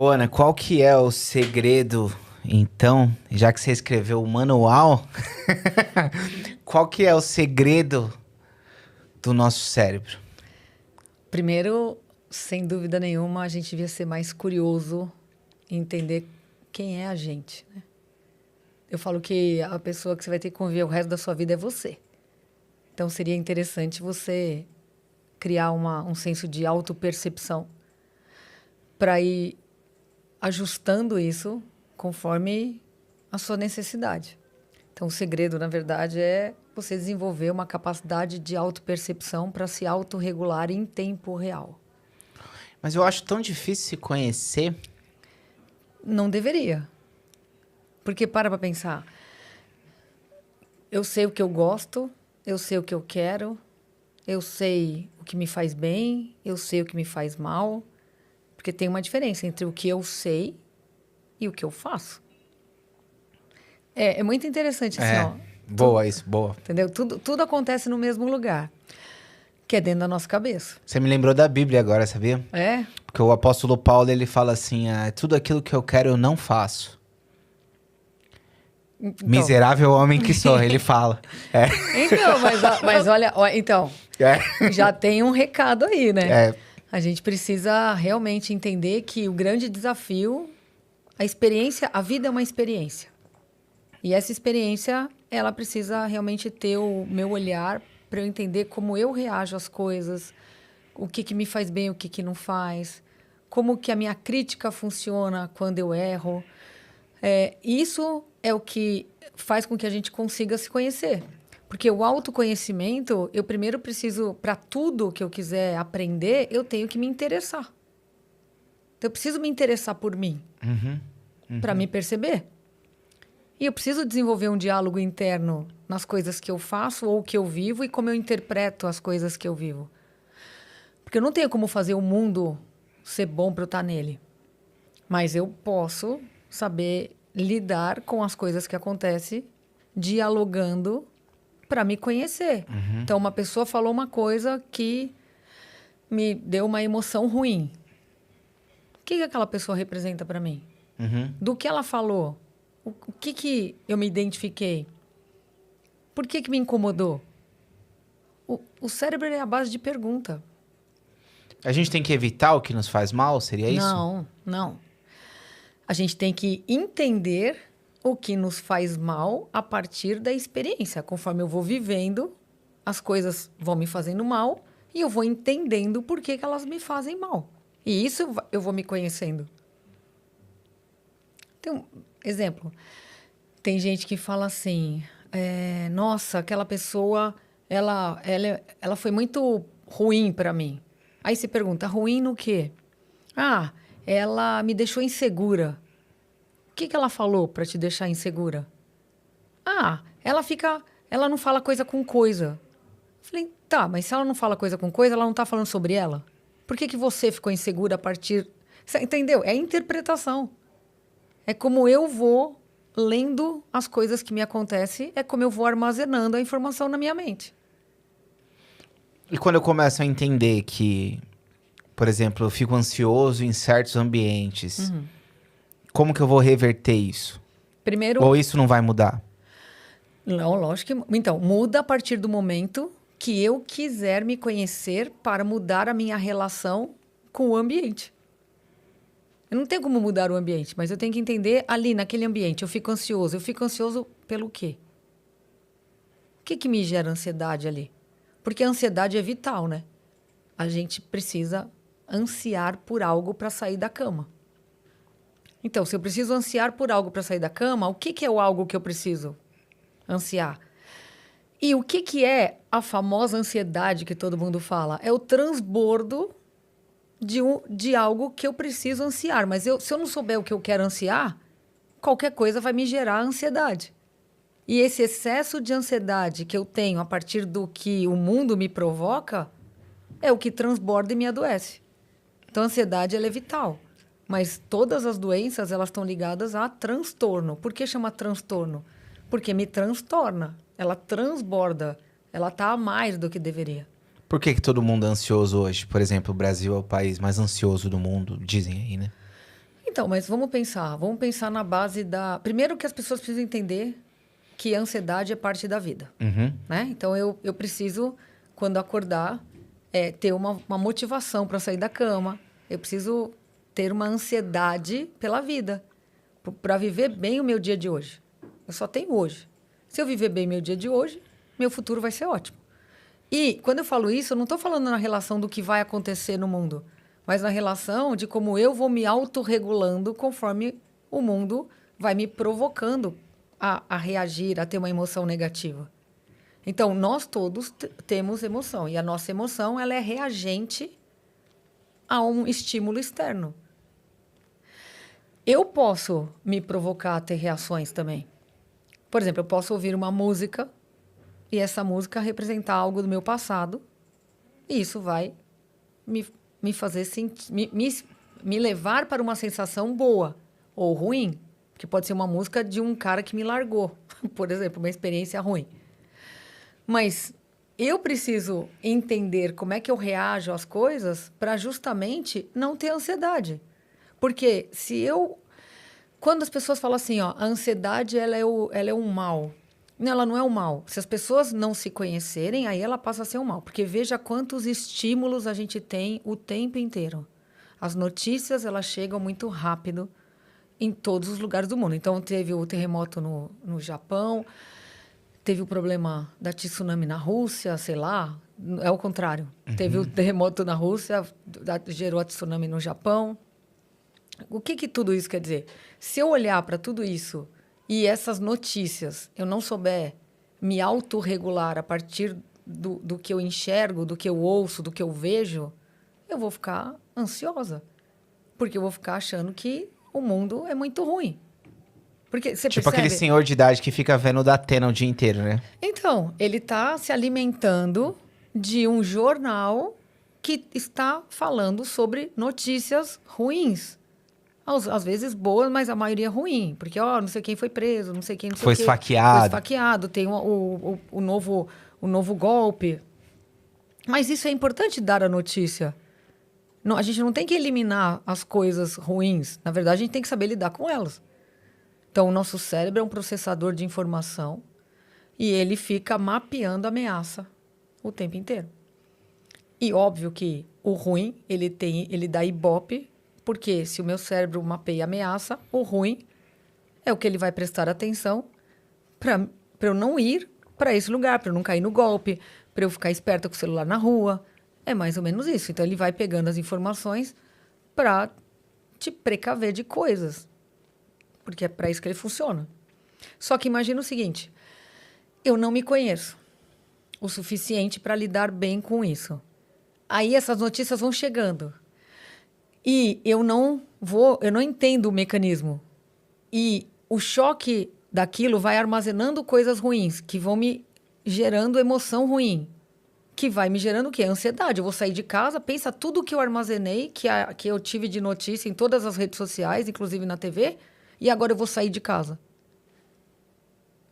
Ana, qual que é o segredo, então, já que você escreveu o manual, qual que é o segredo do nosso cérebro? Primeiro, sem dúvida nenhuma, a gente devia ser mais curioso e entender quem é a gente, né? Eu falo que a pessoa que você vai ter que conviver o resto da sua vida é você. Então, seria interessante você criar um senso de autopercepção para ir ajustando isso conforme a sua necessidade. Então, o segredo, na verdade, é você desenvolver uma capacidade de autopercepção para se autorregular em tempo real. Mas eu acho tão difícil se conhecer. Não deveria. Porque para pensar. Eu sei o que eu gosto, eu sei o que eu quero, eu sei o que me faz bem, eu sei o que me faz mal. Porque tem uma diferença entre o que eu sei e o que eu faço. É muito interessante assim, É, ó. boa isso, boa. Entendeu? Tudo acontece no mesmo lugar, que é dentro da nossa cabeça. Você me lembrou da Bíblia agora, sabia? É? Porque o apóstolo Paulo, ele fala assim, tudo aquilo que eu quero eu não faço. Então, Miserável homem que sou, ele fala. É, então mas olha, então, é, já tem um recado aí, né? é. A gente precisa realmente entender que o grande desafio, a experiência, a vida é uma experiência. E essa experiência, ela precisa realmente ter o meu olhar para eu entender como eu reajo às coisas, o que me faz bem, o que não faz, como que a minha crítica funciona quando eu erro. Isso é o que faz com que a gente consiga se conhecer. Porque o autoconhecimento, eu primeiro preciso, para tudo que eu quiser aprender, eu tenho que me interessar. Então, eu preciso me interessar por mim, para me perceber. E eu preciso desenvolver um diálogo interno nas coisas que eu faço ou que eu vivo e como eu interpreto as coisas que eu vivo. Porque eu não tenho como fazer o mundo ser bom para eu estar nele. Mas eu posso saber lidar com as coisas que acontecem, dialogando para me conhecer. Então, uma pessoa falou uma coisa que me deu uma emoção ruim. O que aquela pessoa representa para mim? Do que ela falou? O que eu me identifiquei? Por que me incomodou? O cérebro é a base de pergunta. A gente tem que evitar o que nos faz mal, seria isso? Não, não. A gente tem que entender o que nos faz mal a partir da experiência. Conforme eu vou vivendo, as coisas vão me fazendo mal e eu vou entendendo por que elas me fazem mal. E isso eu vou me conhecendo. Então, exemplo, tem gente que fala assim, nossa, aquela pessoa, ela foi muito ruim para mim. Aí se pergunta, ruim no quê? Ah, ela me deixou insegura. O que ela falou para te deixar insegura? Ah, ela não fala coisa com coisa. Falei, tá, mas se ela não fala coisa com coisa, ela não tá falando sobre ela? Por que você ficou insegura a partir... Você entendeu? É interpretação. É como eu vou lendo as coisas que me acontecem, é como eu vou armazenando a informação na minha mente. E quando eu começo a entender que, por exemplo, eu fico ansioso em certos ambientes, como que eu vou reverter isso? Primeiro, Ou isso não vai mudar? não, lógico que... Então, muda a partir do momento que eu quiser me conhecer para mudar a minha relação com o ambiente. Eu não tenho como mudar o ambiente, mas eu tenho que entender ali, naquele ambiente, eu fico ansioso. Eu fico ansioso pelo quê? O que me gera ansiedade ali? Porque a ansiedade é vital, né? A gente precisa ansiar por algo para sair da cama. Então, se eu preciso ansiar por algo para sair da cama, o que é o algo que eu preciso ansiar? E o que é a famosa ansiedade que todo mundo fala? É o transbordo de algo que eu preciso ansiar. Mas se eu não souber o que eu quero ansiar, qualquer coisa vai me gerar ansiedade. E esse excesso de ansiedade que eu tenho a partir do que o mundo me provoca é o que transborda e me adoece. Então, a ansiedade ela é vital. Mas todas as doenças elas estão ligadas a transtorno. Por que chama transtorno? Porque me transtorna. Ela transborda. Ela está a mais do que deveria. Por que todo mundo é ansioso hoje? Por exemplo, o Brasil é o país mais ansioso do mundo, dizem aí, né? Então, mas vamos pensar. Vamos pensar na base da... Primeiro que as pessoas precisam entender que a ansiedade é parte da vida. Né? Então, eu preciso, quando acordar, ter uma motivação para sair da cama. Eu preciso ter uma ansiedade pela vida, para viver bem o meu dia de hoje. Eu só tenho hoje. Se eu viver bem meu dia de hoje, meu futuro vai ser ótimo. E, quando eu falo isso, eu não estou falando na relação do que vai acontecer no mundo, mas na relação de como eu vou me autorregulando conforme o mundo vai me provocando a reagir, a ter uma emoção negativa. Então, nós todos temos emoção. E a nossa emoção ela é reagente a um estímulo externo. Eu posso me provocar a ter reações também. Por exemplo, eu posso ouvir uma música e essa música representar algo do meu passado e isso vai me fazer sentir, me levar para uma sensação boa ou ruim, que pode ser uma música de um cara que me largou, por exemplo, uma experiência ruim. Mas eu preciso entender como é que eu reajo às coisas para justamente não ter ansiedade. Porque quando as pessoas falam assim, ó, a ansiedade ela é um mal. Não, ela não é um mal. Se as pessoas não se conhecerem, aí ela passa a ser um mal. Porque veja quantos estímulos a gente tem o tempo inteiro. As notícias, elas chegam muito rápido em todos os lugares do mundo. Então, teve o terremoto no Japão, teve o problema da tsunami na Rússia, sei lá, é o contrário. Teve o terremoto na Rússia, gerou a tsunami no Japão. O que tudo isso quer dizer? Se eu olhar para tudo isso e essas notícias, eu não souber me autorregular a partir do que eu enxergo, do que eu ouço, do que eu vejo, eu vou ficar ansiosa. Porque eu vou ficar achando que o mundo é muito ruim. Porque você Tipo percebe? aquele senhor de idade que fica vendo o Datena o dia inteiro, né? Então, ele está se alimentando de um jornal que está falando sobre notícias ruins. Às vezes boas, mas a maioria ruim. Porque, não sei quem foi preso, não sei quem, não sei Foi o quê. esfaqueado. Foi esfaqueado, tem o novo golpe. Mas isso é importante dar a notícia. Não, a gente não tem que eliminar as coisas ruins. Na verdade, a gente tem que saber lidar com elas. Então, o nosso cérebro é um processador de informação e ele fica mapeando a ameaça o tempo inteiro. E óbvio que o ruim, ele dá ibope, porque se o meu cérebro mapeia a ameaça, o ruim é o que ele vai prestar atenção para eu não ir para esse lugar, para eu não cair no golpe, para eu ficar esperta com o celular na rua. É mais ou menos isso. Então, ele vai pegando as informações para te precaver de coisas. Porque é para isso que ele funciona. Só que imagina o seguinte, eu não me conheço o suficiente para lidar bem com isso. Aí essas notícias vão chegando. E eu não entendo o mecanismo. E o choque daquilo vai armazenando coisas ruins, que vão me gerando emoção ruim. Que vai me gerando o quê? Ansiedade. Eu vou sair de casa, pensa tudo que eu armazenei, que eu tive de notícia em todas as redes sociais, inclusive na TV, e agora eu vou sair de casa.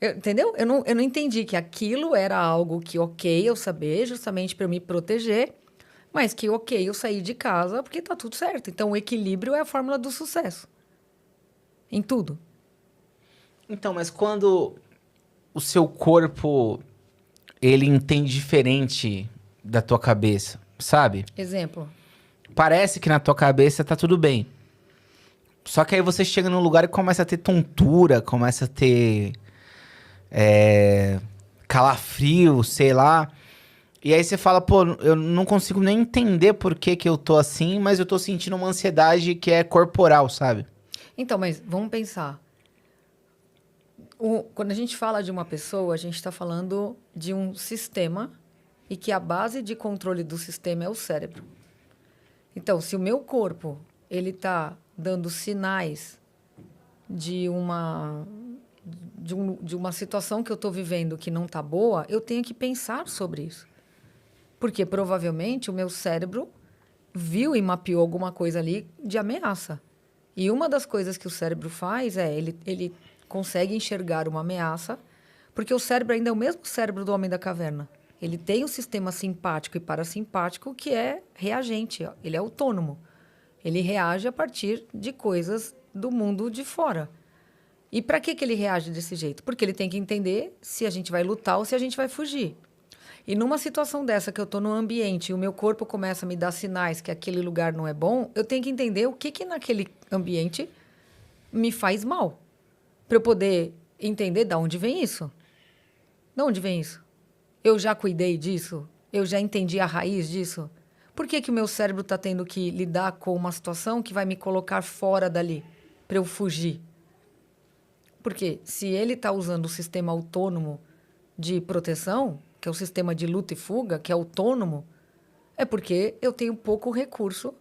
Entendeu? Eu não entendi que aquilo era algo que, ok, eu saber, justamente para eu me proteger, mas que, ok, eu saí de casa porque tá tudo certo. Então, o equilíbrio é a fórmula do sucesso. Em tudo. Então, mas quando o seu corpo, ele entende diferente da tua cabeça, sabe? Exemplo. Parece que na tua cabeça tá tudo bem. Só que aí você chega num lugar e começa a ter tontura, começa a ter calafrio, sei lá. E aí você fala, pô, eu não consigo nem entender por que eu tô assim, mas eu tô sentindo uma ansiedade que é corporal, sabe? Então, mas vamos pensar. Quando a gente fala de uma pessoa, a gente está falando de um sistema e que a base de controle do sistema é o cérebro. Então, se o meu corpo ele está dando sinais de uma situação que eu estou vivendo que não está boa, eu tenho que pensar sobre isso. Porque provavelmente o meu cérebro viu e mapeou alguma coisa ali de ameaça. E uma das coisas que o cérebro faz é ele consegue enxergar uma ameaça, porque o cérebro ainda é o mesmo cérebro do homem da caverna. Ele tem o sistema simpático e parasimpático que é reagente, ele é autônomo. Ele reage a partir de coisas do mundo de fora. E para que ele reage desse jeito? Porque ele tem que entender se a gente vai lutar ou se a gente vai fugir. E numa situação dessa que eu estou no ambiente e o meu corpo começa a me dar sinais que aquele lugar não é bom, eu tenho que entender o que naquele ambiente me faz mal. Para eu poder entender de onde vem isso. De onde vem isso? Eu já cuidei disso? Eu já entendi a raiz disso? Por que o meu cérebro está tendo que lidar com uma situação que vai me colocar fora dali, para eu fugir? Porque se ele está usando o sistema autônomo de proteção, que é o sistema de luta e fuga, que é autônomo, é porque eu tenho pouco recurso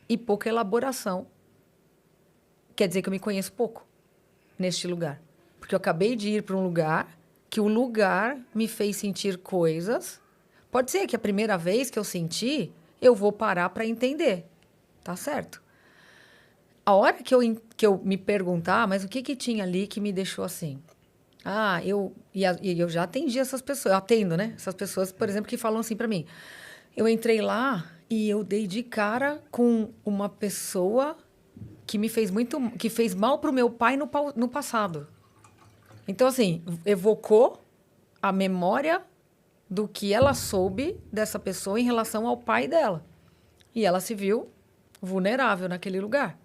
e pouca elaboração. Quer dizer que eu me conheço pouco neste lugar. Porque eu acabei de ir para um lugar que o lugar me fez sentir coisas. Pode ser que a primeira vez que eu senti, eu vou parar para entender. Tá certo? A hora que eu me perguntar, mas o que tinha ali que me deixou assim? Eu já atendi essas pessoas. Eu atendo, né? Essas pessoas, por exemplo, que falam assim para mim. Eu entrei lá e eu dei de cara com uma pessoa que me fez que fez mal pro meu pai no passado. Então, assim, evocou a memória do que ela soube dessa pessoa em relação ao pai dela. E ela se viu vulnerável naquele lugar.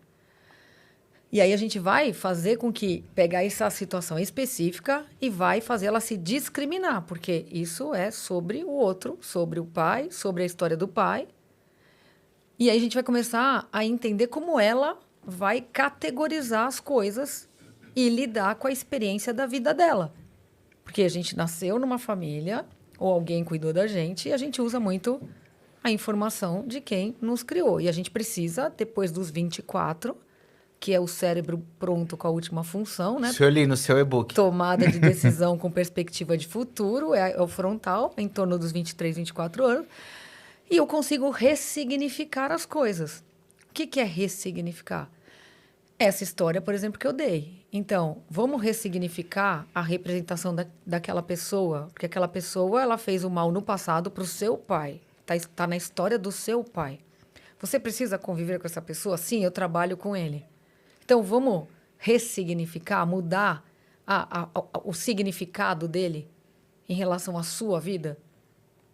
E aí a gente vai fazer com que pegar essa situação específica e vai fazer ela se discriminar, porque isso é sobre o outro, sobre o pai, sobre a história do pai. E aí a gente vai começar a entender como ela vai categorizar as coisas e lidar com a experiência da vida dela. Porque a gente nasceu numa família, ou alguém cuidou da gente, e a gente usa muito a informação de quem nos criou. E a gente precisa, depois dos 24, que é o cérebro pronto com a última função, né? Se eu li no seu e-book. Tomada de decisão com perspectiva de futuro, é o frontal, em torno dos 23, 24 anos. E eu consigo ressignificar as coisas. O que é ressignificar? Essa história, por exemplo, que eu dei. Então, vamos ressignificar a representação daquela pessoa, porque aquela pessoa ela fez o mal no passado para o seu pai. Tá na história do seu pai. Você precisa conviver com essa pessoa? Sim, eu trabalho com ele. Então, vamos ressignificar, mudar o significado dele em relação à sua vida?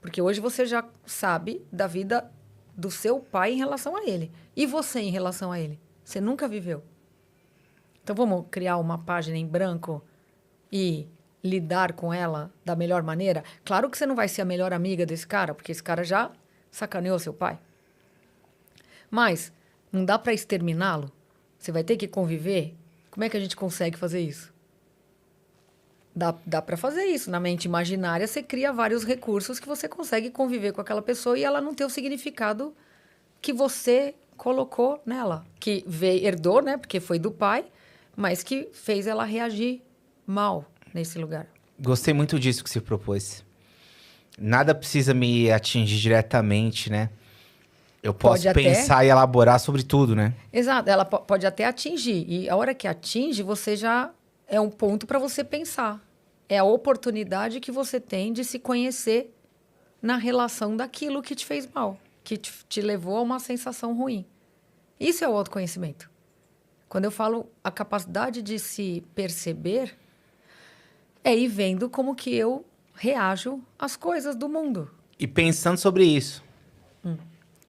Porque hoje você já sabe da vida do seu pai em relação a ele. E você em relação a ele? Você nunca viveu. Então, vamos criar uma página em branco e lidar com ela da melhor maneira? Claro que você não vai ser a melhor amiga desse cara, porque esse cara já sacaneou seu pai. Mas não dá para exterminá-lo? Você vai ter que conviver? Como é que a gente consegue fazer isso? Dá para fazer isso. Na mente imaginária, você cria vários recursos que você consegue conviver com aquela pessoa e ela não ter o significado que você colocou nela. Que herdou, né? Porque foi do pai, mas que fez ela reagir mal nesse lugar. Gostei muito disso que você propôs. Nada precisa me atingir diretamente, né? Eu posso pensar e elaborar sobre tudo, né? Exato. Ela pode até atingir. E a hora que atinge, você já é um ponto para você pensar. É a oportunidade que você tem de se conhecer na relação daquilo que te fez mal, que te levou a uma sensação ruim. Isso é o autoconhecimento. Quando eu falo a capacidade de se perceber, é ir vendo como que eu reajo às coisas do mundo. E pensando sobre isso.